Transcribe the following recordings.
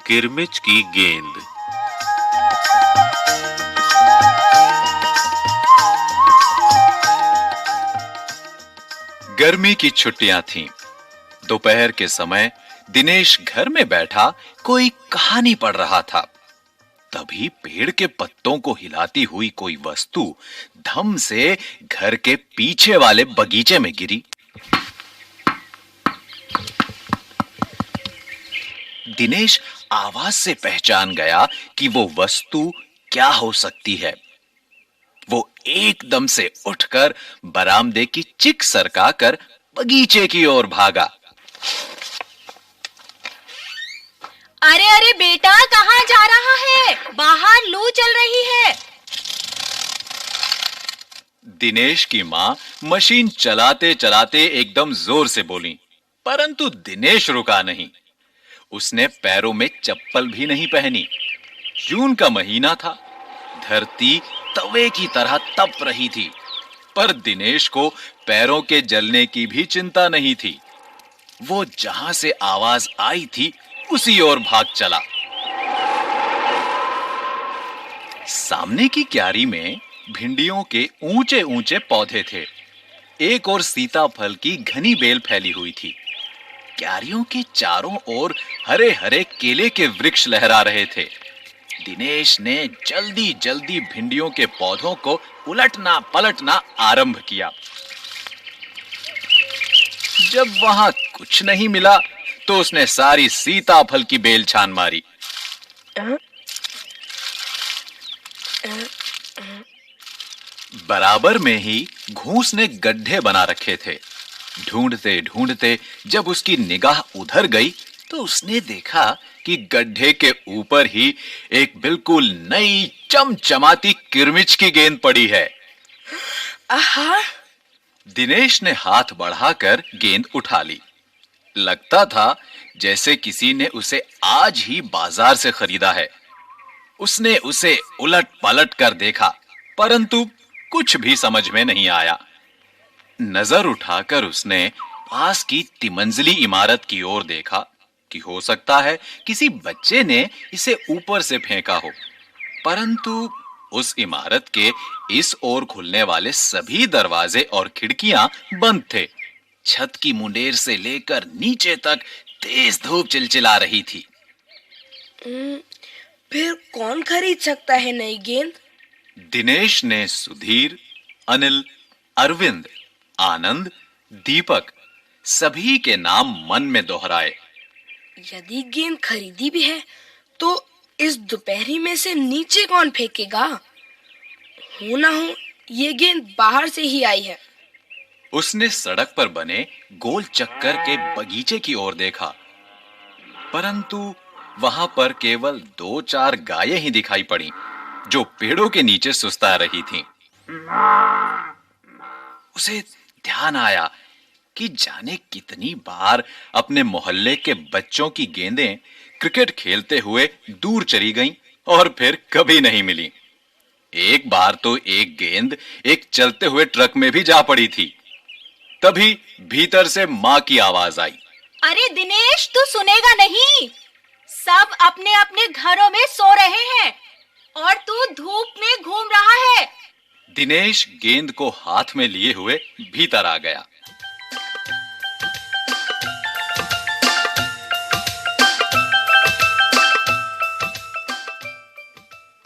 किरमिच की गेंद। गर्मी की छुट्टियां थीं। दोपहर के समय दिनेश घर में बैठा कोई कहानी पढ़ रहा था। तभी पेड़ के पत्तों को हिलाती हुई कोई वस्तु धम से घर के पीछे वाले बगीचे में गिरी। दिनेश आवाज से पहचान गया कि वो वस्तु क्या हो सकती है। वो एकदम से उठकर बरामदे की चिक सरकाकर बगीचे की ओर भागा। अरे अरे बेटा, कहाँ जा रहा है? बाहर लू चल रही है। दिनेश की मां मशीन चलाते चलाते एकदम जोर से बोली, परंतु दिनेश रुका नहीं। उसने पैरों में चप्पल भी नहीं पहनी। जून का महीना था। धरती तवे की तरह तप रही थी, पर दिनेश को पैरों के जलने की भी चिंता नहीं थी। वो जहां से आवाज आई थी उसी ओर भाग चला। सामने की क्यारी में भिंडियों के ऊंचे ऊंचे पौधे थे। एक ओर सीताफल की घनी बेल फैली हुई थी। क्यारियों के चारों ओर हरे हरे केले के वृक्ष लहरा रहे थे। दिनेश ने जल्दी जल्दी भिंडियों के पौधों को उलटना पलटना आरंभ किया। जब वहां कुछ नहीं मिला तो उसने सारी सीताफल की बेल छान मारी। बराबर में ही घूस ने गड्ढे बना रखे थे। ढूंढते ढूंढते जब उसकी निगाह उधर गई तो उसने देखा कि गड्ढे के ऊपर ही एक बिल्कुल नई चमचमाती किरमिच की गेंद पड़ी है। आहा! दिनेश ने हाथ बढ़ाकर गेंद उठा ली। लगता था जैसे किसी ने उसे आज ही बाजार से खरीदा है। उसने उसे उलट पलट कर देखा, परंतु कुछ भी समझ में नहीं आया। नजर उठाकर उसने पास की तिमंजिली इमारत की ओर देखा कि हो सकता है किसी बच्चे ने इसे ऊपर से फेंका हो, परंतु उस इमारत के इस ओर खुलने वाले सभी दरवाजे और खिड़कियां बंद थे। छत की मुंडेर से लेकर नीचे तक तेज धूप चिलचिला रही थी। फिर कौन खरीद सकता है नई गेंद? दिनेश ने सुधीर, अनिल, अरविंद, आनंद, दीपक सभी के नाम मन में दोहराए। यदि गेंद खरीदी भी है तो इस दोपहरी में से नीचे कौन फेंकेगा? हो ना हो ये गेंद बाहर से ही आई है। उसने सड़क पर बने गोल चक्कर के बगीचे की ओर देखा, परंतु वहां पर केवल 2-4 गायें ही दिखाई पड़ी जो पेड़ों के नीचे सुस्ता रही थीं। उसे ध्यान आया कि जाने कितनी बार अपने मोहल्ले के बच्चों की गेंदें क्रिकेट खेलते हुए दूर चली गईं और फिर कभी नहीं मिली। एक बार तो एक गेंद एक चलते हुए ट्रक में भी जा पड़ी थी। तभी भीतर से मां की आवाज आई, अरे दिनेश, तू सुनेगा नहीं? सब अपने अपने घरों में सो रहे हैं और तू धूप में घूम रहा है। दिनेश गेंद को हाथ में लिए हुए भीतर आ गया।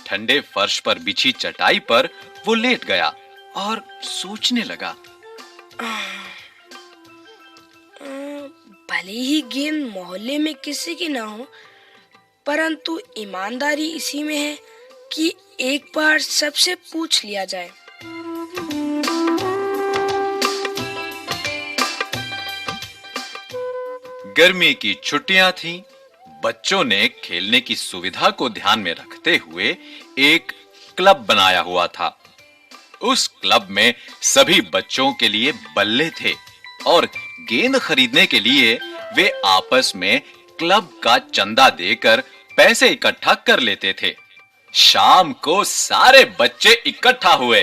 ठंडे फर्श पर बिछी चटाई पर वो लेट गया और सोचने लगा। भले ही गेंद मोहल्ले में किसी की ना हो, परंतु ईमानदारी इसी में है कि एक बार सबसे पूछ लिया जाए। गर्मी की छुट्टियां थीं। बच्चों ने खेलने की सुविधा को ध्यान में रखते हुए एक क्लब बनाया हुआ था। उस क्लब में सभी बच्चों के लिए बल्ले थे और गेंद खरीदने के लिए वे आपस में क्लब का चंदा देकर पैसे इकट्ठा कर लेते थे। शाम को सारे बच्चे इकट्ठा हुए।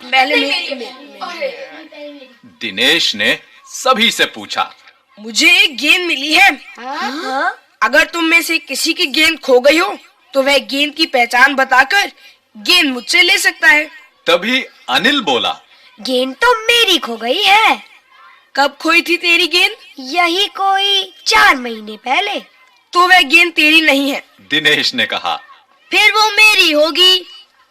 पहले दिनेश ने सभी से पूछा, मुझे एक गेंद मिली है। हाँ? अगर तुम में से किसी की गेंद खो गई हो तो वह गेंद की पहचान बताकर गेंद मुझसे ले सकता है। तभी अनिल बोला, गेंद तो मेरी खो गई है। कब खोई थी तेरी गेंद? यही कोई 4 महीने पहले। तो वह गेंद तेरी नहीं है। दिनेश ने कहा। फिर वो मेरी होगी।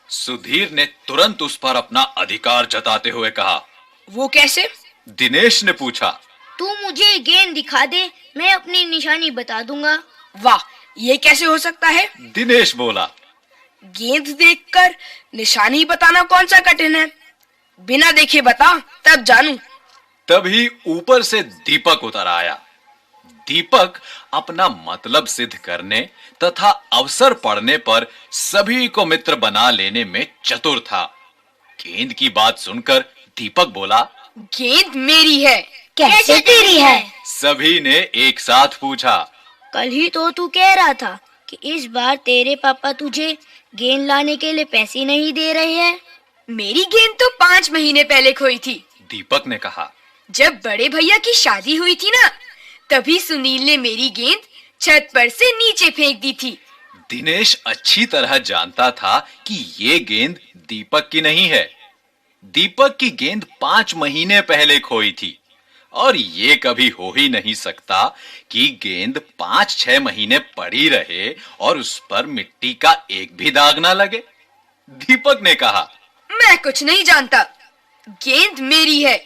सुधीर ने तुरंत उस पर अपना अधिकार जताते हुए कहा। वो कैसे? दिनेश ने पूछा। तू मुझे गेंद दिखा दे, मैं अपनी निशानी बता दूंगा। वाह, ये कैसे हो सकता है? दिनेश बोला। गेंद देखकर निशानी बताना कौन सा कठिन है? बिना देखे बता, तब जानूं। तभी ऊपर से दीपक उतर आया। दीपक अपना मतलब सिद्ध करने तथा अवसर पड़ने पर सभी को मित्र बना लेने में चतुर था। गेंद की बात सुनकर दीपक बोला, गेंद मेरी है। कैसे तेरी है? सभी ने एक साथ पूछा। कल ही तो तू कह रहा था कि इस बार तेरे पापा तुझे गेंद लाने के लिए पैसे नहीं दे रहे हैं। मेरी गेंद तो 5 महीने पहले खोई थी। दीपक ने कहा। जब बड़े भैया की शादी हुई थी ना, तभी सुनील ने मेरी गेंद छत पर से नीचे फेंक दी थी। दिनेश अच्छी तरह जानता था कि ये गेंद दीपक की नहीं है। दीपक की गेंद 5 महीने पहले खोई थी और ये कभी हो ही नहीं सकता कि गेंद 5-6 महीने पड़ी रहे और उस पर मिट्टी का एक भी दाग ना लगे। दीपक ने कहा, मैं कुछ नहीं जानता। गेंद मेरी है,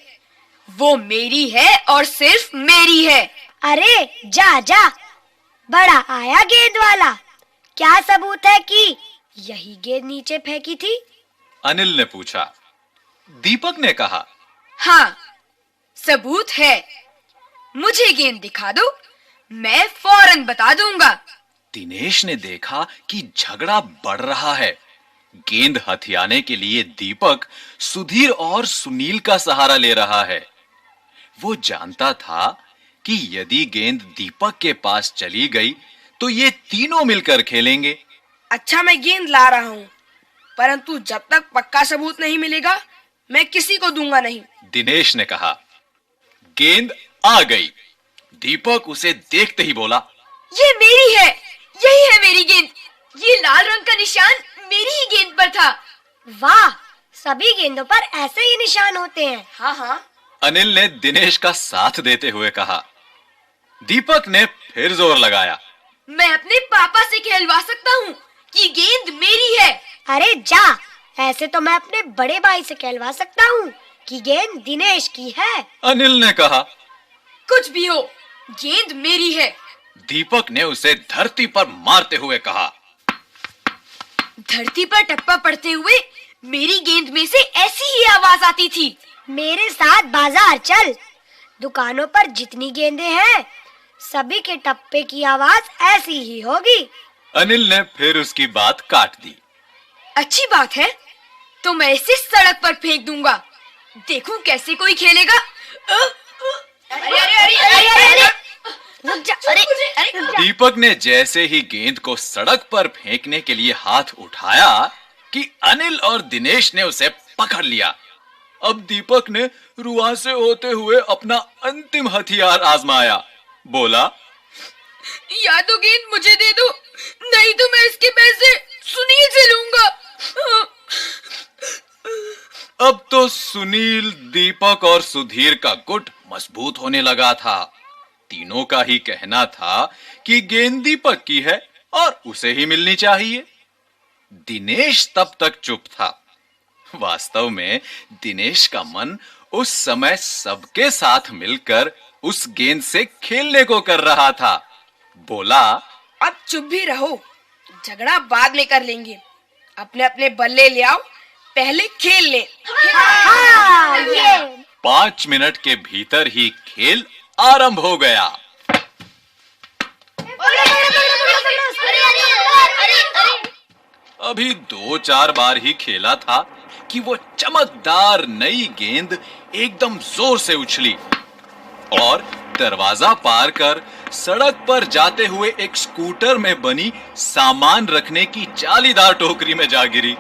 वो मेरी है और सिर्फ मेरी है। अरे जा जा, बड़ा आया गेंद वाला। क्या सबूत है कि यही गेंद नीचे फेंकी थी? अनिल ने पूछा। दीपक ने कहा, हाँ, सबूत है। मुझे गेंद दिखा दो, मैं फौरन बता दूंगा। दिनेश ने देखा कि झगड़ा बढ़ रहा है। गेंद हथियाने के लिए दीपक सुधीर और सुनील का सहारा ले रहा है। वो जानता था कि यदि गेंद दीपक के पास चली गई तो ये तीनों मिलकर खेलेंगे। अच्छा, मैं गेंद ला रहा हूँ, परंतु जब तक पक्का सबूत नहीं मिलेगा मैं किसी को दूंगा नहीं। दिनेश ने कहा। गेंद आ गई। दीपक उसे देखते ही बोला, ये मेरी है, यही है मेरी गेंद। ये लाल रंग का निशान मेरी ही गेंद पर था। वाह, सभी गेंदों पर ऐसे ही निशान होते हैं। हाँ हाँ। अनिल ने दिनेश का साथ देते हुए कहा। दीपक ने फिर जोर लगाया, मैं अपने पापा से कहलवा सकता हूँ कि गेंद मेरी है। अरे जा, ऐसे तो मैं अपने बड़े भाई से कहलवा सकता हूँ कि गेंद दिनेश की है। अनिल ने कहा। कुछ भी हो, गेंद मेरी है। दीपक ने उसे धरती पर मारते हुए कहा। धरती पर टप्पा पड़ते हुए मेरी गेंद में से ऐसी ही आवाज आती थी। मेरे साथ बाजार चल, दुकानों पर जितनी गेंदें हैं सभी के टप्पे की आवाज ऐसी ही होगी। अनिल ने फिर उसकी बात काट दी। अच्छी बात है, तो मैं इसे सड़क पर फेंक दूंगा। देखूं कैसे कोई खेलेगा। अरे अरे अरे अरे अरे रुक जा, अरे रुक जा। दीपक ने जैसे ही गेंद को सड़क पर फेंकने के लिए हाथ उठाया कि अनिल और दिनेश ने उसे पकड़ लिया। अब दीपक ने रुआंसे होते हुए अपना अंतिम हथियार आजमाया। बोला, या तो गेंद मुझे दे दो, नहीं तो मैं इसके पैसे सुनील से लूंगा। अब तो सुनील, दीपक और सुधीर का गुट मजबूत होने लगा था। तीनों का ही कहना था कि गेंद दीपक की है और उसे ही मिलनी चाहिए। दिनेश तब तक चुप था। वास्तव में दिनेश का मन उस समय सबके साथ मिलकर उस गेंद से खेलने को कर रहा था। बोला, अब चुप भी रहो, झगड़ा बाद में कर लेंगे। अपने अपने बल्ले ले आओ, पहले खेल ले। हाँ, ये 5 मिनट के भीतर ही खेल आरंभ हो गया। अभी 2-4 बार ही खेला था कि वो चमकदार नई गेंद एकदम जोर से उछली और दरवाजा पार कर सड़क पर जाते हुए एक स्कूटर में बनी सामान रखने की जालीदार टोकरी में जा गिरी।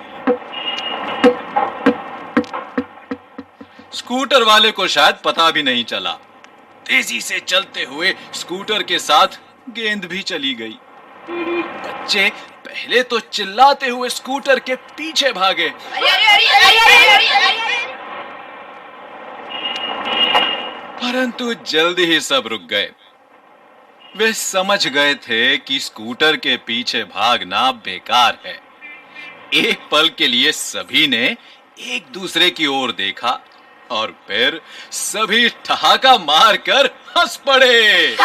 स्कूटर वाले को शायद पता भी नहीं चला। तेजी से चलते हुए स्कूटर के साथ गेंद भी चली गई। बच्चे पहले तो चिल्लाते हुए स्कूटर के पीछे भागे, परंतु जल्दी ही सब रुक गए। वे समझ गए थे कि स्कूटर के पीछे भागना बेकार है। एक पल के लिए सभी ने एक दूसरे की ओर देखा और फिर सभी ठहाका मारकर हंस पड़े।